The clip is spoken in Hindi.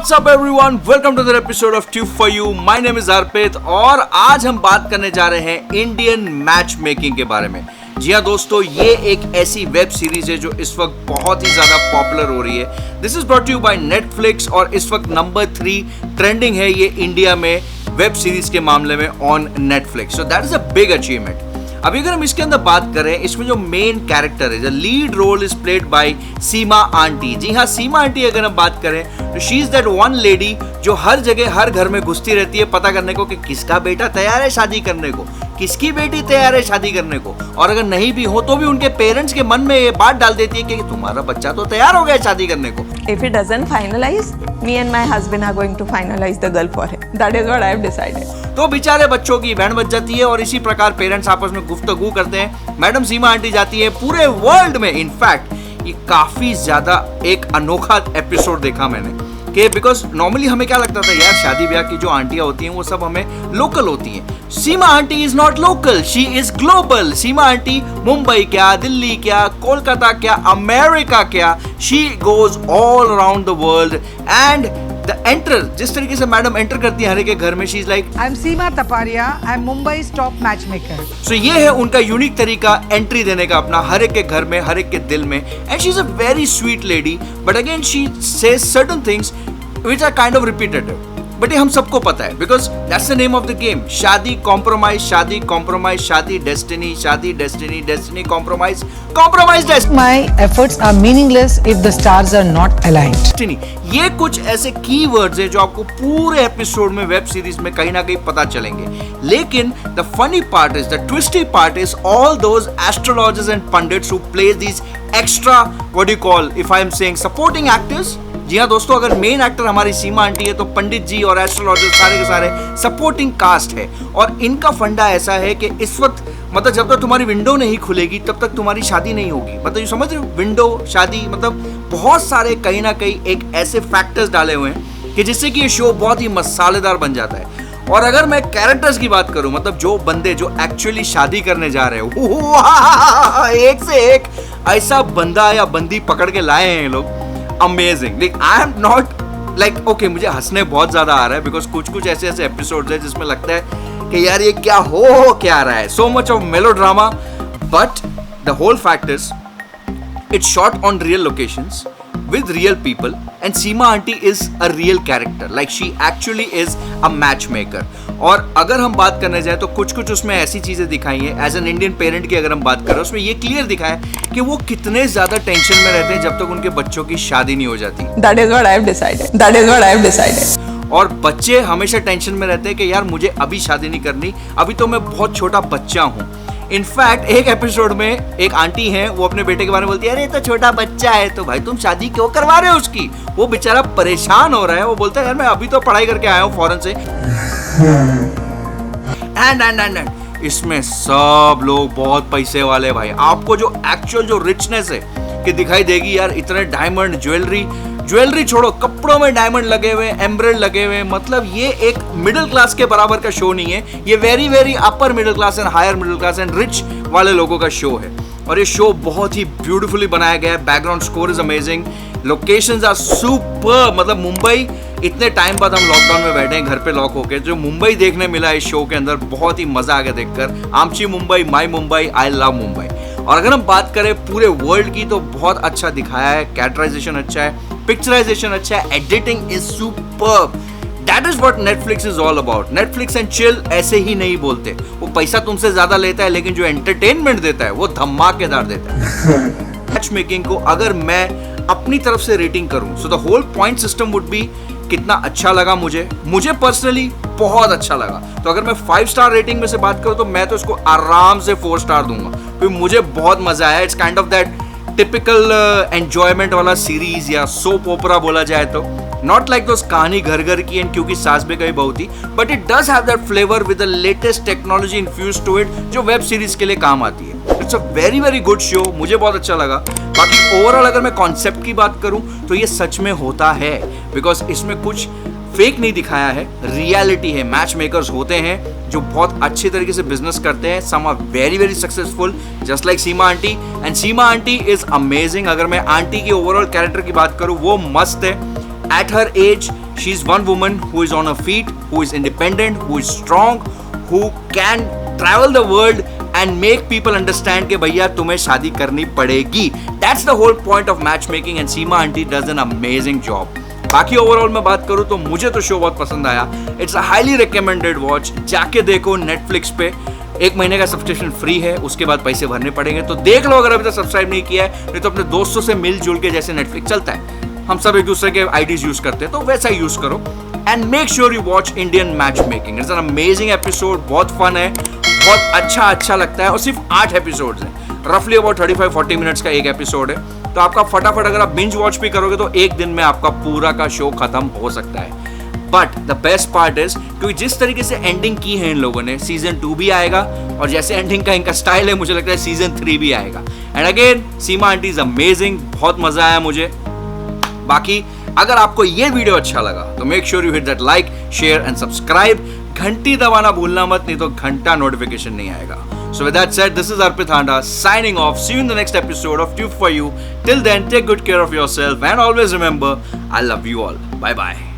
What's up everyone? Welcome to the episode of Tube for You. My name is Arpit और आज हम बात करने जा रहे हैं इंडियन मैच मेकिंग के बारे में। जी हाँ दोस्तों, ये एक ऐसी वेब सीरीज है जो इस वक्त बहुत ही ज्यादा पॉपुलर हो रही है। This is brought you by Netflix और इस वक्त नंबर 3 ट्रेंडिंग है ये इंडिया में वेब सीरीज के मामले में on Netflix. So that is a big achievement. अभी अगर हम इसके अंदर बात करें, इसमें जो मेन कैरेक्टर है, the lead role is played by Seema aunty. जी हाँ, सीमा आंटी अगर हम बात करें तो she is that one lady जो हर जगह हर घर में घुसती रहती है पता करने को कि किसका बेटा तैयार है शादी करने को, किसकी बेटी तैयार है शादी करने को, और अगर नहीं भी हो तो भी उनके पेरेंट्स के मन में ये बात डाल देती है कि तुम्हारा बच्चा तो तैयार हो गया शादी करने को। If he doesn't finalize, me and my husband are going to finalize the girl for him. That is what I have decided. तो बेचारे बच्चों की बैंड बज जाती है और इसी प्रकार पेरेंट्स आपस में गुफ्तगू करते हैं। मैडम सीमा आंटी जाती है पूरे वर्ल्ड में। इनफैक्ट ये काफी ज्यादा एक अनोखा एपिसोड देखा मैंने कि बिकॉज नॉर्मली हमें क्या लगता था यार, शादी ब्याह की जो आंटियां होती हैं वो सब हमें लोकल होती हैं। Seema aunty is not local, she is global. Seema aunty Mumbai क्या, दिल्ली क्या, कोलकाता क्या, अमेरिका क्या, she goes all around the world. And the enter, जिस तरीके से मैडम एंटर करती है हर एक के घर में, she is like I am Seema Taparia, I am मुंबई's टॉप मैच मेकर। सो ये है उनका यूनिक तरीका एंट्री देने का अपना हर एक के घर में, हर एक के दिल में। And she is a very sweet lady, but again she says certain things which are kind of repetitive. बट ये हम सबको पता है because that's the name of the game. शादी कॉम्प्रोमाइज, शादी कॉम्प्रोमाइज, शादी डेस्टिनी, शादी destiny, destiny compromise, compromise destiny. My efforts are meaningless if the stars are not aligned. ये कुछ ऐसे कीवर्ड्स हैं जो आपको पूरे एपिसोड में, वेब सीरीज में कहीं ना कहीं पता चलेंगे। लेकिन the funny part is, the twisty part is all those astrologers and pundits who play these extra, what do you call, if I am saying supporting actors. जी हाँ दोस्तों, अगर मेन एक्टर हमारी सीमा आंटी है तो पंडित जी और एस्ट्रोलॉजर सारे के सारे सपोर्टिंग कास्ट है। और इनका फंडा ऐसा है कि इस वक्त मतलब जब तक तुम्हारी विंडो नहीं खुलेगी तब तक तुम्हारी शादी नहीं होगी। मतलब ये समझ रहे हो, विंडो, शादी, मतलब बहुत सारे कहीं ना कहीं एक ऐसे फैक्टर्स डाले हुए हैं कि जिससे कि ये शो बहुत ही मसालेदार बन जाता है। और अगर मैं कैरेक्टर्स की बात करूं, मतलब जो बंदे जो एक्चुअली शादी करने जा रहे हो, एक से एक ऐसा बंदा या बंदी पकड़ के लाए हैं ये लोग। Amazing. Like I am not like okay, मुझे हंसने बहुत ज्यादा आ रहा है बिकॉज कुछ कुछ ऐसे ऐसे एपिसोड्स हैं जिसमें लगता है कि यार ये क्या हो क्या रहा है। So much of melodrama, but the whole fact is it's shot on real locations with real people and Seema aunty is a real character, like she actually is a matchmaker। और अगर हम बात करने जाए तो कुछ कुछ उसमें ऐसी चीजें दिखाई हैं एज एन इंडियन पेरेंट की अगर हम बात करें, उसमें ये क्लियर दिखा है कि वो कितने ज्यादा टेंशन में रहते हैं जब तक उनके बच्चों की शादी नहीं हो जाती। That is what I have decided. That is what I have decided. और बच्चे हमेशा टेंशन में रहते हैं कि यार मुझे अभी शादी नहीं करनी, अभी तो मैं बहुत छोटा बच्चा हूँ। इनफैक्ट एक एपिसोड में एक आंटी है, वो अपने बेटे के बारे में बोलती है, अरे तो छोटा बच्चा है तो भाई तुम शादी क्यों करवा रहे हो उसकी। वो बेचारा परेशान हो रहा है, वो बोलता है यार मैं अभी तो पढ़ाई करके आया हूँ फॉरेन से। एंड इसमें सब लोग बहुत पैसे वाले भाई। आपको जो एक्चुअल जो रिचनेस है कि दिखाई देगी यार, इतने डायमंड, ज्वेलरी छोड़ो, कपड़ों में डायमंड लगे हुए, एम्ब्रॉयड लगे हुए। मतलब ये एक मिडिल क्लास के बराबर का शो नहीं है, ये very very upper middle class and higher middle class and rich वाले लोगों का शो है। और ये शो बहुत ही ब्यूटीफुली बनाया गया है। Background score is amazing, locations are super. मतलब मुंबई, इतने टाइम बाद हम लॉकडाउन में बैठे हैं घर पे लॉक होके, जो मुंबई देखने मिला इस शो के अंदर, बहुत ही मजा आ गया देखकर। आमची मुंबई, माई मुंबई, आई लव मुंबई। और अगर हम बात करें पूरे वर्ल्ड की तो बहुत अच्छा दिखाया है, कैरेक्टराइजेशन अच्छा है, पिक्चराइजेशन अच्छा है, editing is superb. That is what Netflix is all about. Netflix and chill ऐसे ही नहीं बोलते, वो पैसा तुमसे ज्यादा लेता है लेकिन जो एंटरटेनमेंट देता है वो धमाकेदार देता है। मैच मेकिंग को अगर मैं अपनी तरफ से रेटिंग करूं, so the whole point system would be कितना अच्छा लगा मुझे पर्सनली बहुत अच्छा लगा। तो अगर मैं 5 स्टार रेटिंग में से बात करूं तो मैं तो इसको आराम से 4 स्टार दूंगा, क्योंकि मुझे बहुत मजा आया। It's kind of that typical enjoyment वाला सीरीज या सोप ओपरा बोला जाए तो, नॉट लाइक दोस कहानी घर घर की एंड क्योंकि सास भी कभी बहू थी, but it does have that flavour with the latest technology infused to it जो वेब सीरीज के लिए काम आती है। It's a very very good show, मुझे बहुत अच्छा लगा। बाकी ओवरऑल अगर मैं कॉन्सेप्ट की बात करूं तो ये सच में होता है, बिकॉज इसमें कुछ फेक नहीं दिखाया है, रियलिटी है। मैच मेकर्स होते हैं जो बहुत अच्छे तरीके से बिजनेस करते हैं, some are very very successful just like Seema aunty, and Seema aunty is amazing. अगर मैं आंटी की ओवरऑल कैरेक्टर की बात करूं वो मस्त है। At her age she is one woman who is on a feet, who is independent, who is strong, who can travel the world and make people understand कि भैया तुम्हें शादी करनी पड़ेगी. That's the whole point of match making and Seema aunty does an amazing job. बाकी ओवरऑल मैं बात करूं तो मुझे तो शो बहुत पसंद आया. It's a highly recommended watch. जाके देखो नेटफ्लिक्स पे. 1 महीने का सब्सक्रिप्शन फ्री है, उसके बाद पैसे भरने पड़ेंगे. तो देख लो अगर अभी तक सब्सक्राइब नहीं किया है. नहीं तो अपने दोस्तों से मिलजुल के, जैसे नेटफ्लिक्स चलता है, हम सब एक दूसरे के आईडीज यूज करते हैं, तो वैसा यूज करो. And make sure you watch Indian match making. It's an amazing episode. बहुत फन है, बहुत अच्छा लगता है. और सिर्फ 8 एपिसोड्स हैं. रफली अबाउट 35-40 मिनट्स का एक एपिसोड है. तो आपका फटाफट अगर आप बिंज वॉच भी करोगे तो एक दिन में आपका पूरा का शो खत्म हो सकता है. But the best part is, क्योंकि जिस तरीके से एंडिंग की है इन लोगों ने, सीजन 2 भी आएगा. और जैसे एंडिंग का इनका स्टाइल है, मुझे लगता है सीजन 3 भी आएगा. And again Seema aunty is amazing. बहुत मजा आया मुझे. बाकी अगर आपको ये वीडियो अच्छा लगा तो make sure you hit that like, share and subscribe. घंटी दबाना भूलना मत, नहीं तो घंटा नोटिफिकेशन नहीं आएगा. So with that said, this is Arpit Handa signing off. See you in the next episode of Tube for You. Till then, take good care of yourself and always remember, I love you all. Bye bye.